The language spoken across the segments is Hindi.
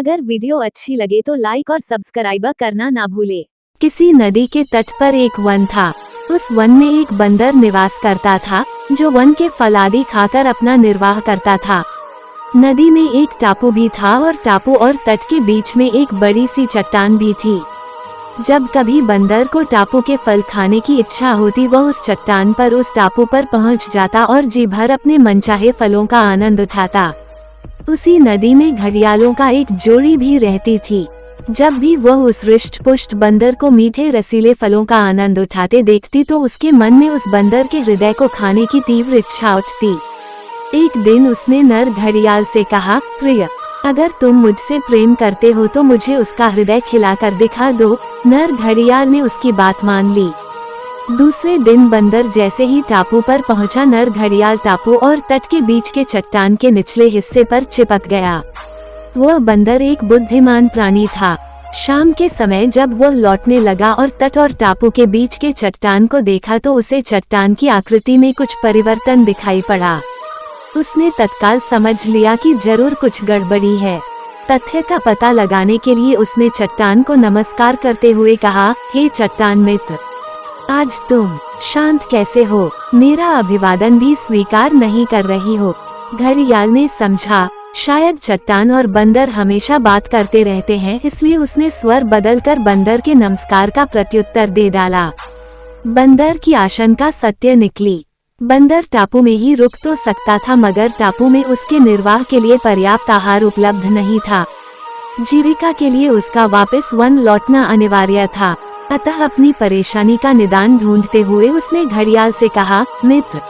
अगर वीडियो अच्छी लगे तो लाइक और सब्सक्राइब करना ना भूले। किसी नदी के तट पर एक वन था। उस वन में एक बंदर निवास करता था, जो वन के फल आदि खाकर अपना निर्वाह करता था। नदी में एक टापू भी था और टापू और तट के बीच में एक बड़ी सी चट्टान भी थी। जब कभी बंदर को टापू के फल खाने की इच्छा होती, वह उस चट्टान पर उस टापू पर पहुंच जाता और जी भर अपने मनचाहे फलों का आनंद उठाता। उसी नदी में घड़ियालों का एक जोड़ी भी रहती थी। जब भी वह उस हृष्ट पुष्ट बंदर को मीठे रसीले फलों का आनंद उठाते देखती, तो उसके मन में उस बंदर के हृदय को खाने की तीव्र इच्छा उठती। एक दिन उसने नर घड़ियाल से कहा, प्रिय, अगर तुम मुझसे प्रेम करते हो तो मुझे उसका हृदय खिलाकर दिखा दो। नर घड़ियाल ने उसकी बात मान ली। दूसरे दिन बंदर जैसे ही टापू पर पहुंचा, नर घड़ियाल टापू और तट के बीच के चट्टान के निचले हिस्से पर चिपक गया। वह बंदर एक बुद्धिमान प्राणी था। शाम के समय जब वह लौटने लगा और तट और टापू के बीच के चट्टान को देखा, तो उसे चट्टान की आकृति में कुछ परिवर्तन दिखाई पड़ा। उसने तत्काल समझ लिया कि जरूर कुछ गड़बड़ी है। तथ्य का पता लगाने के लिए उसने चट्टान को नमस्कार करते हुए कहा, हे चट्टान मित्र, आज तुम शांत कैसे हो? मेरा अभिवादन भी स्वीकार नहीं कर रही हो। घड़ियाल ने समझा, शायद चट्टान और बंदर हमेशा बात करते रहते हैं, इसलिए उसने स्वर बदलकर बंदर के नमस्कार का प्रत्युत्तर दे डाला। बंदर की आशंका सत्य निकली। बंदर टापू में ही रुक तो सकता था, मगर टापू में उसके निर्वाह के लिए पर्याप्त आहार उपलब्ध नहीं था। जीविका के लिए उसका वापस वन लौटना अनिवार्य था। अतः अपनी परेशानी का निदान ढूंढते हुए उसने घड़ियाल से कहा, मित्र,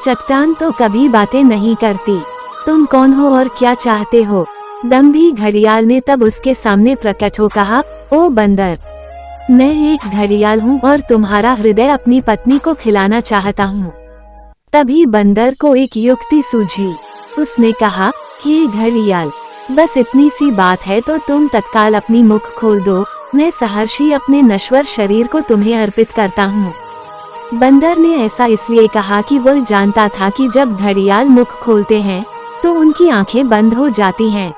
चट्टान तो कभी बातें नहीं करती। तुम कौन हो और क्या चाहते हो? दम्भी घड़ियाल ने तब उसके सामने प्रकट हो कहा, ओ बंदर, मैं एक घड़ियाल हूँ और तुम्हारा हृदय अपनी पत्नी को खिलाना चाहता हूँ। तभी बंदर को एक युक्ति सूझी। उसने कहा, हे घड़ियाल, बस इतनी सी बात है तो तुम तत्काल अपनी मुख खोल दो। मैं सहर्षी अपने नश्वर शरीर को तुम्हें अर्पित करता हूँ। बंदर ने ऐसा इसलिए कहा कि वह जानता था कि जब घड़ियाल मुख खोलते हैं तो उनकी आंखें बंद हो जाती हैं।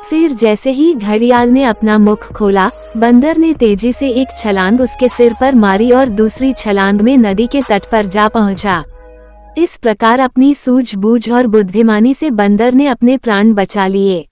फिर जैसे ही घड़ियाल ने अपना मुख खोला, बंदर ने तेजी से एक छलांग उसके सिर पर मारी और दूसरी छलांग में नदी के तट पर जा पहुंचा। इस प्रकार अपनी सूझबूझ और बुद्धिमानी से बंदर ने अपने प्राण बचा लिए।